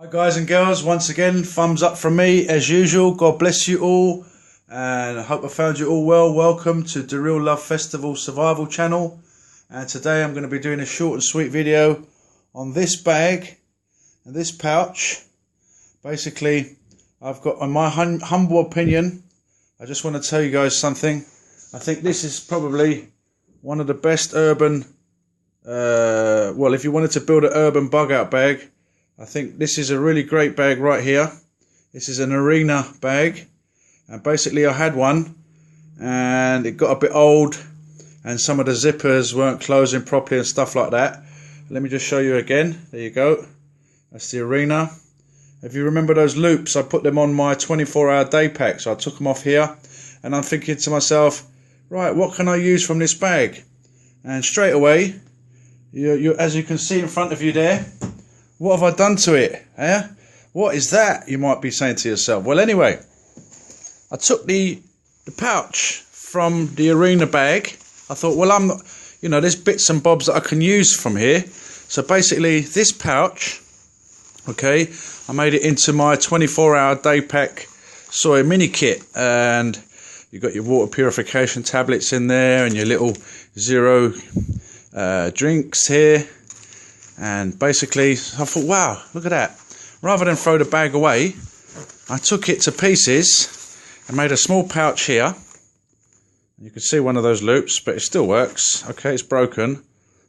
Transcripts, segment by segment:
Hi guys and girls, once again thumbs up from me as usual. God bless you all, and I hope I found you all well. Welcome to the Real Love Festival Survival channel, and today I'm going to be doing a short and sweet video on this bag and this pouch. Basically, I've got, in my humble opinion, I just want to tell you guys something. I think this is probably one of the best urban, well, if you wanted to build an urban bug out bag, I think this is a really great bag right here. This is an Arena bag, and basically I had one and it got a bit old and some of the zippers weren't closing properly and stuff like that. Let me just show you again. There you go. That's the Arena. If you remember those loops, I put them on my 24-hour day pack, so I took them off here and I'm thinking to myself, right, what can I use from this bag? And straight away, as you can see in front of you there, what have I done to it? Eh? What is that? You might be saying to yourself. Well, anyway, I took the pouch from the Arena bag. I thought, well, I'm not, there's bits and bobs that I can use from here. So basically, this pouch, okay, I made it into my 24-hour day pack soy mini kit, and you've got your water purification tablets in there and your little zero drinks here. And basically, I thought, wow, look at that. Rather than throw the bag away, I took it to pieces and made a small pouch here. You can see one of those loops, but it still works. Okay, it's broken,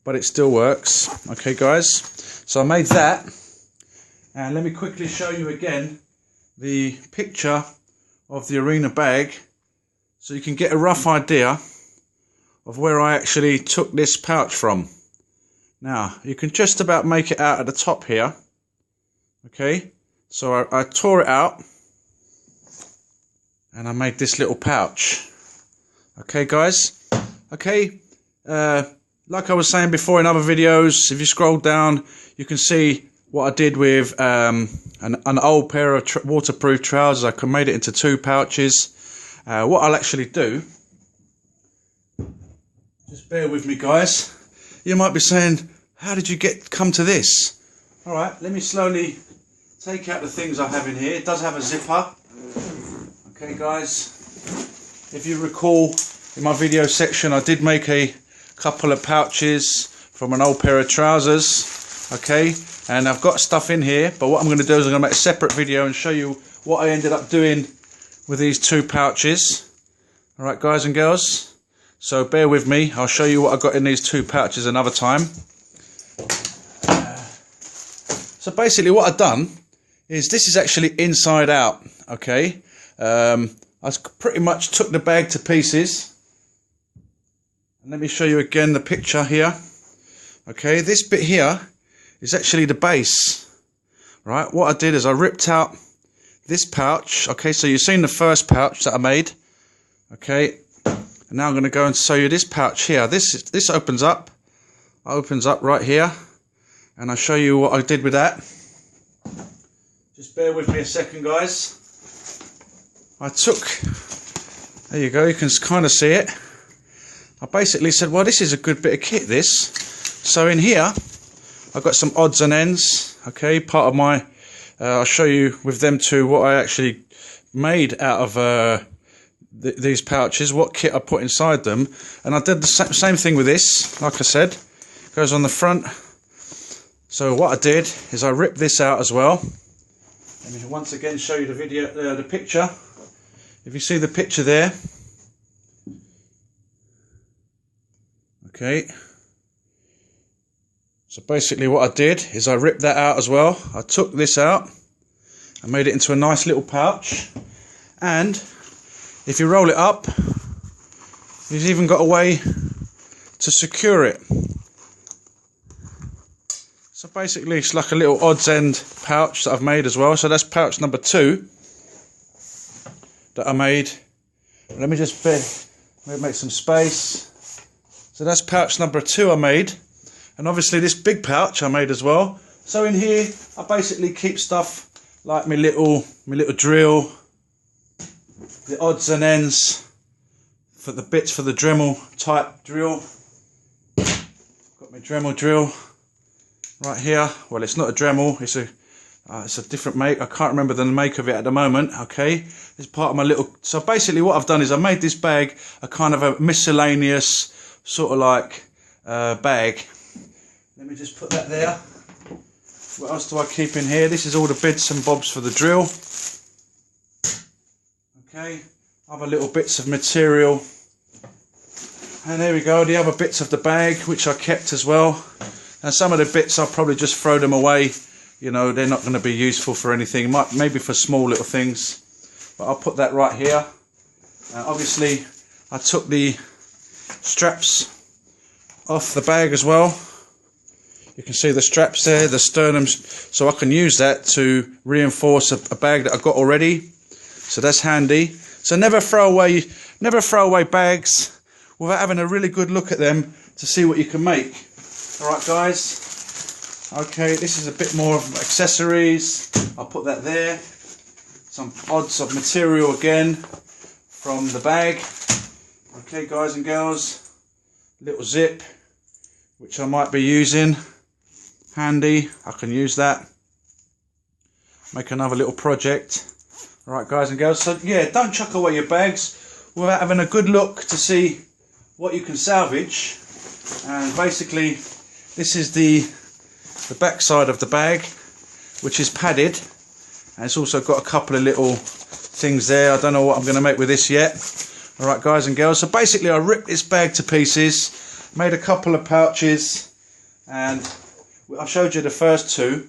but it still works. Okay, guys. So I made that. And let me quickly show you again the picture of the Arena bag, so you can get a rough idea of where I actually took this pouch from. Now, you can just about make it out at the top here. Okay, so I tore it out and I made this little pouch. Okay, guys. Okay, like I was saying before in other videos, if you scroll down, you can see what I did with an old pair of waterproof trousers. I made it into two pouches. What I'll actually do, just bear with me, guys. You might be saying, how did you come to this? Alright, let me slowly take out the things I have in here. It does have a zipper. Okay, guys. If you recall, in my video section, I did make a couple of pouches from an old pair of trousers. Okay, and I've got stuff in here, but what I'm going to do is I'm going to make a separate video and show you what I ended up doing with these two pouches. Alright, guys and girls. So bear with me. I'll show you what I got in these two pouches another time. So basically what I've done is, this is actually inside out. Okay, I pretty much took the bag to pieces. And let me show you again the picture here. Okay, this bit here is actually the base. Right, what I did is I ripped out this pouch. Okay, so you've seen the first pouch that I made. Okay, and now I'm going to go and show you this pouch here. This opens up right here, and I'll show you what I did with that. Just bear with me a second, guys. There you go, you can kind of see it. I basically said, well, this is a good bit of kit, this. So in here, I've got some odds and ends. Okay, part of my, I'll show you with them two what I actually made out of these pouches, what kit I put inside them. And I did the same thing with this, like I said. It goes on the front. So what I did is I ripped this out as well. Let me once again show you the video, the picture. If you see the picture there, okay. So basically what I did is I ripped that out as well. I took this out, I made it into a nice little pouch, and if you roll it up, you've even got a way to secure it. So basically it's like a little odds end pouch that I've made as well. So that's pouch number 2 that I made. Let me just make some space. So that's pouch number 2 I made. And obviously this big pouch I made as well. So in here I basically keep stuff like my little drill, the odds and ends for the bits for the Dremel type drill. Got my Dremel drill right here. Well, it's not a Dremel, it's a It's a different make. I can't remember the make of it at the moment. Okay, it's part of my little. So basically, what I've done is I made this bag a kind of a miscellaneous sort of like bag. Let me just put that there. What else do I keep in here? This is all the bits and bobs for the drill. Okay, other little bits of material. And there we go, the other bits of the bag, which I kept as well. And some of the bits I'll probably just throw them away. You know, they're not going to be useful for anything. Maybe for small little things. But I'll put that right here. Obviously, I took the straps off the bag as well. You can see the straps there, the sternum, so I can use that to reinforce a bag that I've got already. So that's handy. So never throw away bags without having a really good look at them to see what you can make. Alright guys, okay, this is a bit more of accessories. I'll put that there. Some odds of material again from the bag. Okay guys and girls, little zip which I might be using. Handy, I can use that. Make another little project. Alright guys and girls, so yeah, don't chuck away your bags without having a good look to see what you can salvage. And basically this is the back side of the bag, which is padded, and it's also got a couple of little things there. I don't know what I'm going to make with this yet. Alright guys and girls, so basically I ripped this bag to pieces, made a couple of pouches, and I showed you the first two.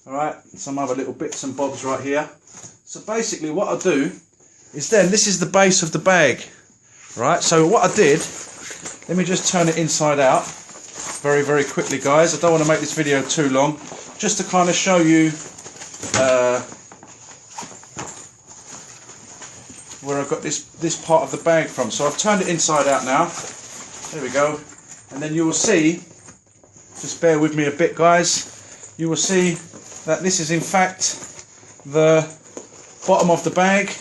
Alright, some other little bits and bobs right here. So basically what I do is then, this is the base of the bag. Right, so what I did, let me just turn it inside out very, very quickly guys. I don't want to make this video too long, just to kind of show you where I got this part of the bag from. So I've turned it inside out now. There we go. And then you will see, just bear with me a bit guys, you will see that this is in fact the bottom of the bag.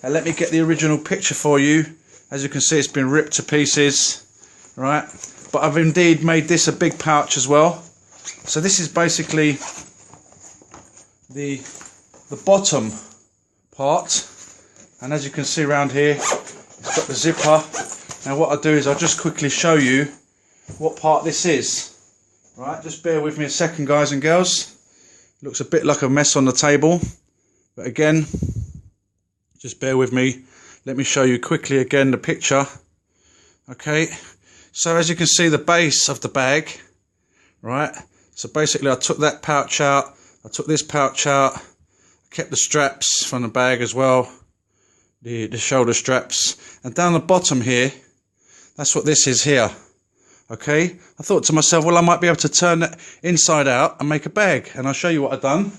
And let me get the original picture for you. As you can see, it's been ripped to pieces, right? But I've indeed made this a big pouch as well. So this is basically the bottom part, and as you can see around here, it's got the zipper. Now what I'll do is I'll just quickly show you what part this is. Right, just bear with me a second guys and girls. It looks a bit like a mess on the table, but again, just bear with me. Let me show you quickly again the picture. Okay, so as you can see, the base of the bag, right? So basically I took that pouch out, I took this pouch out, I kept the straps from the bag as well, the shoulder straps, and down the bottom here, that's what this is here. Okay, I thought to myself, well, I might be able to turn that inside out and make a bag, and I'll show you what I've done.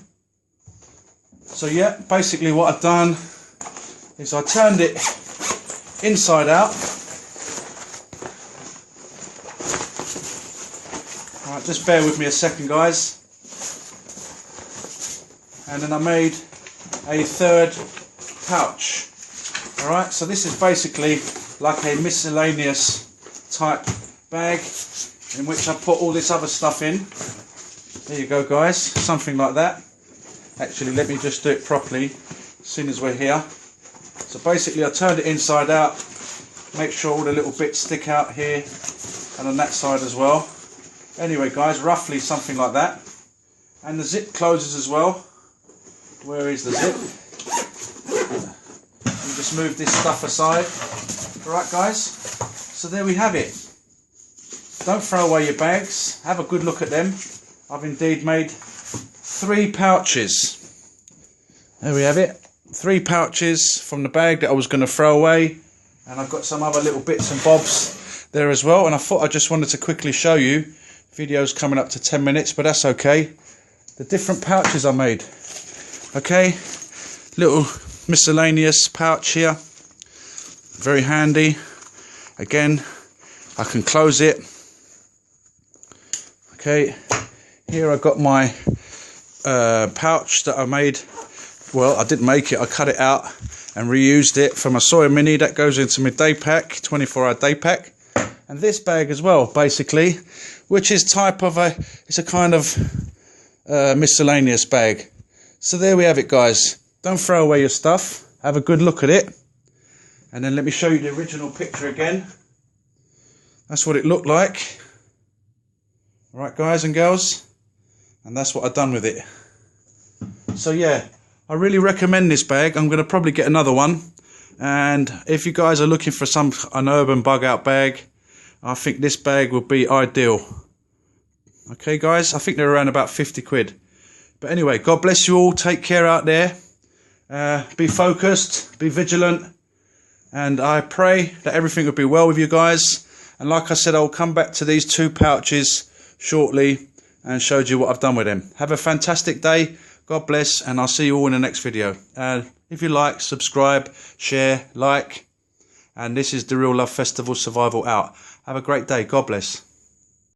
So yeah, basically what I've done is I turned it inside out. Alright, just bear with me a second guys. And then I made a third pouch. Alright, so this is basically like a miscellaneous type bag in which I put all this other stuff in. There you go guys, something like that. Actually, let me just do it properly as soon as we're here. So basically I turned it inside out, make sure all the little bits stick out here and on that side as well. Anyway guys, roughly something like that. And the zip closes as well. Where is the zip? You just move this stuff aside. Alright guys, so there we have it. Don't throw away your bags, have a good look at them. I've indeed made 3 pouches. There we have it. 3 pouches from the bag that I was going to throw away, and I've got some other little bits and bobs there as well, and I thought I just wanted to quickly show you. Video's coming up to 10 minutes, but that's okay. The different pouches I made. Okay, little miscellaneous pouch here, very handy. Again, I can close it. Okay, here I got my pouch that I made. Well, I didn't make it, I cut it out and reused it for my Sawyer Mini. That goes into my day pack, 24-hour day pack. And this bag as well, basically, which is type of it's a kind of miscellaneous bag. So there we have it, guys. Don't throw away your stuff. Have a good look at it. And then let me show you the original picture again. That's what it looked like. Alright, guys and girls. And that's what I've done with it. So yeah, I really recommend this bag. I'm going to probably get another one. And if you guys are looking for an urban bug out bag, I think this bag would be ideal. Okay, guys, I think they're around about 50 quid. But anyway, God bless you all. Take care out there. Be focused, be vigilant. And I pray that everything will be well with you guys. And like I said, I'll come back to these 2 pouches shortly and show you what I've done with them. Have a fantastic day. God bless, and I'll see you all in the next video. If you like, subscribe, share, like. And this is the Real Love Festival Survival out. Have a great day. God bless.